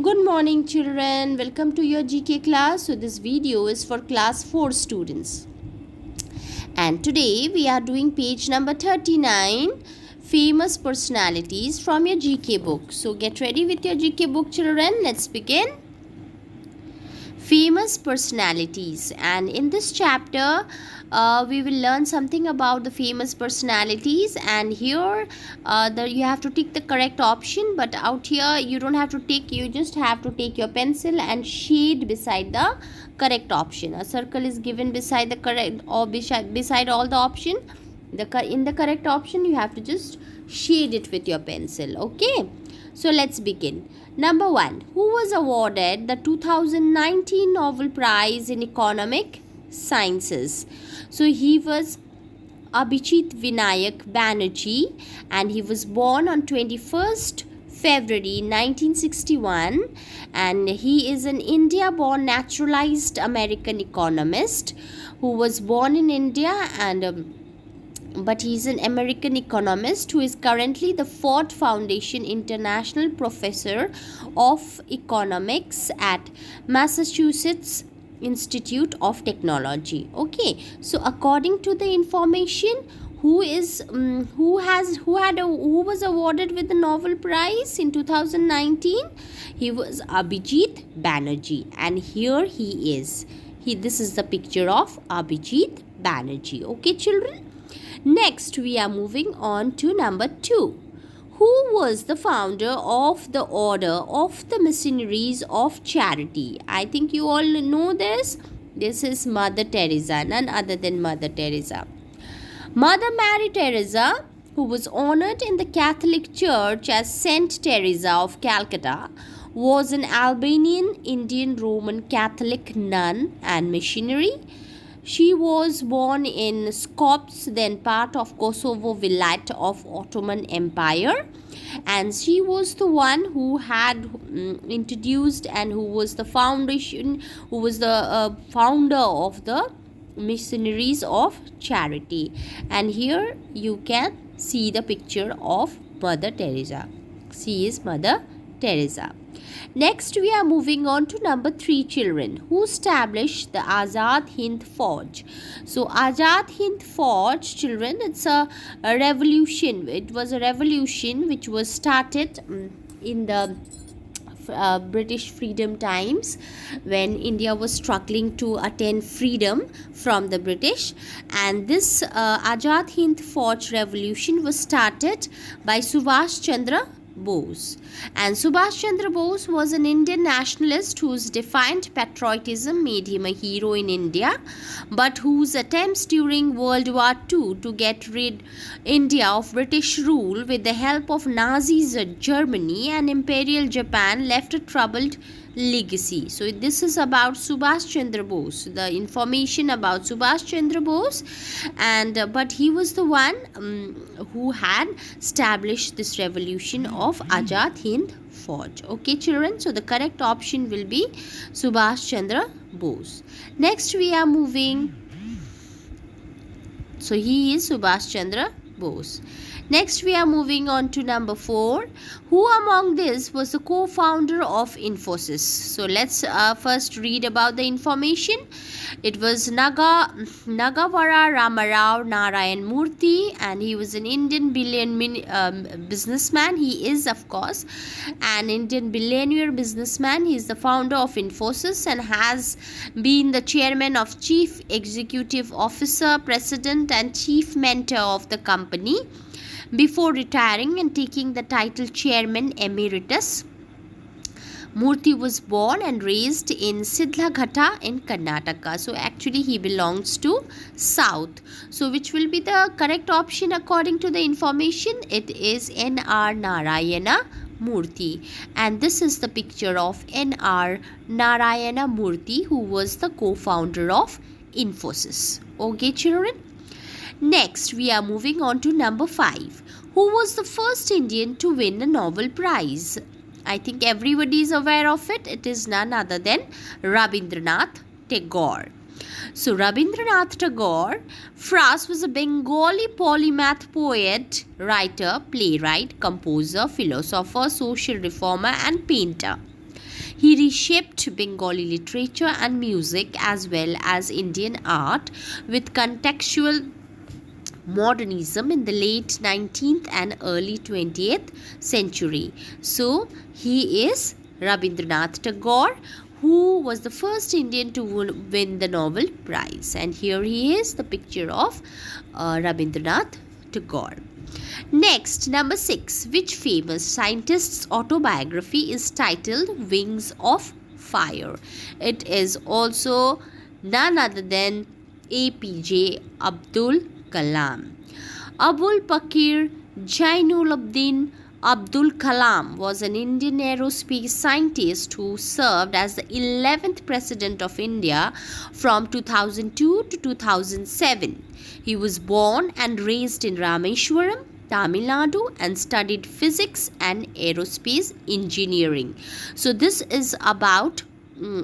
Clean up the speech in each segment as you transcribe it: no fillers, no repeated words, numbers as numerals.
Good morning, children. Welcome to your GK class. So, this video is for class 4 students. And today we are doing page number 39, famous personalities from your GK book. So, get ready with your GK book, children. Let's begin. Famous personalities, and in this chapter we will learn something about the famous personalities. And here you have to tick the correct option, but out here you don't have to tick, you just have to take your pencil and shade beside the correct option. A circle is given beside the correct or beside all the option. In the correct option you have to just shade it with your pencil. Okay, so let's begin. Number 1. Who was awarded the 2019 Nobel Prize in Economic Sciences? So he was Abhijit Vinayak Banerjee, and he was born on 21st February 1961, and he is an India-born naturalized American economist who was born in India, and but he is an American economist who is currently the Ford Foundation International Professor of Economics at Massachusetts Institute of Technology. Okay, so according to the information, who was awarded with the Nobel Prize in 2019? He was Abhijit Banerjee, and here he is. This is the picture of Abhijit Banerjee. Okay, children. Next, we are moving on to number 2. Who was the founder of the Order of the Missionaries of Charity? I think you all know this. This is Mother Teresa, none other than Mother Teresa. Mother Mary Teresa, who was honored in the Catholic Church as Saint Teresa of Calcutta, was an Albanian Indian Roman Catholic nun and missionary. She was born in Skopje, then part of Kosovo Vilayet of Ottoman Empire, and she was the one who had introduced and who was the founder of the Missionaries of Charity. And here you can see the picture of Mother Teresa. She is Mother Teresa. Next, we are moving on to number 3, children. Who established the Azad Hind Fauj? So, Azad Hind Fauj, children, it's a revolution. It was a revolution which was started in the British freedom times, when India was struggling to attain freedom from the British. And this Azad Hind Fauj revolution was started by Subhash Chandra Bose. And Subhash Chandra Bose was an Indian nationalist whose defiant patriotism made him a hero in India, but whose attempts during World War II to get rid India of British rule with the help of Nazi Germany and Imperial Japan left a troubled legacy. So this is about Subhash Chandra Bose, the information about Subhash Chandra Bose, and but he was the one who had established this revolution of Azad Hind Fauj. Okay, children, so the correct option will be Subhash Chandra Bose. Next, we are moving. So he is Subhash Chandra Bose. Next, we are moving on to number 4. Who among this was the co-founder of Infosys? So let's first read about the information. It was Nagavara Ramarao Narayan Murthy, and he was an Indian businessman. He is, of course, an Indian billionaire businessman. He is the founder of Infosys and has been the chairman of Chief Executive Officer, President, and Chief Mentor of the company before retiring and taking the title Chairman Emeritus. Murthy was born and raised in Sidlaghatta in Karnataka. So actually he belongs to South. So which will be the correct option according to the information? It is N.R. Narayana Murthy. And this is the picture of N.R. Narayana Murthy, who was the co-founder of Infosys. Okay, children? Next, we are moving on to number 5. Who was the first Indian to win a Nobel Prize? I think everybody is aware of it. It is none other than Rabindranath Tagore. So, Rabindranath Tagore first was a Bengali polymath poet, writer, playwright, composer, philosopher, social reformer, and painter. He reshaped Bengali literature and music as well as Indian art with contextual modernism in the late 19th and early 20th century. So, he is Rabindranath Tagore, who was the first Indian to win the Nobel Prize. And here he is, the picture of Rabindranath Tagore. Next, number 6. Which famous scientist's autobiography is titled Wings of Fire? It is also none other than APJ Abdul Kalam. Abul Pakir Jainuddin Abdul Kalam was an Indian aerospace scientist who served as the 11th President of India from 2002 to 2007. He was born and raised in Rameswaram, Tamil Nadu, and studied physics and aerospace engineering. So this is about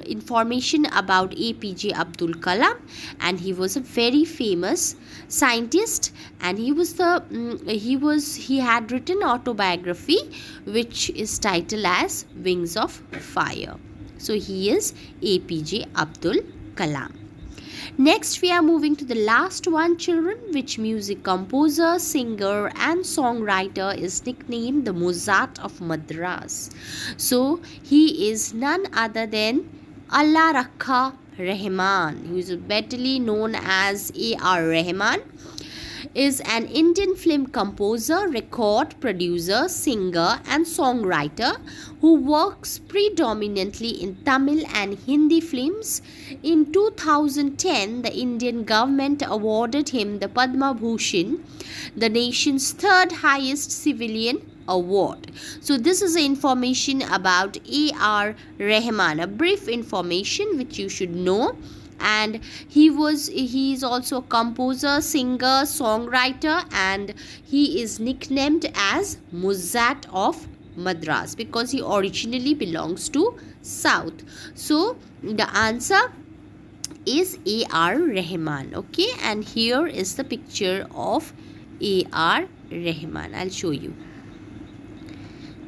information about APJ Abdul Kalam, and he was a very famous scientist, and he had written autobiography which is titled as Wings of Fire. So he is APJ Abdul Kalam. Next, we are moving to the last one, children. Which music composer, singer, and songwriter is nicknamed the Mozart of Madras? So, he is none other than Allah Rakha Rahman, who is better known as A.R. Rahman. Is an Indian film composer, record producer, singer, and songwriter who works predominantly in Tamil and Hindi films. In 2010, the Indian government awarded him the Padma Bhushan, the nation's third highest civilian award. So this is the information about A.R. Rahman, a brief information which you should know. And he is also a composer, singer, songwriter, and he is nicknamed as Mozart of Madras because he originally belongs to South. So the answer is A.R. Rahman. Okay, and here is the picture of A.R. Rahman. I'll show you.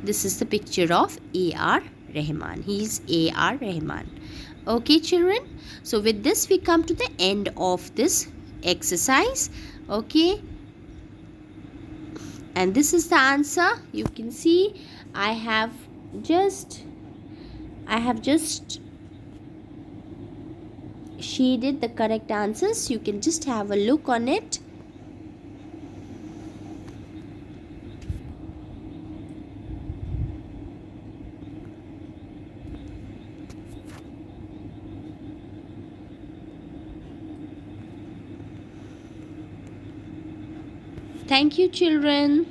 This is the picture of A.R. Rahman. He is A.R. Rahman. Okay, children. So with this we come to the end of this exercise. Okay, and this is the answer. You can see I have just shaded the correct answers. You can just have a look on it. Thank you, children.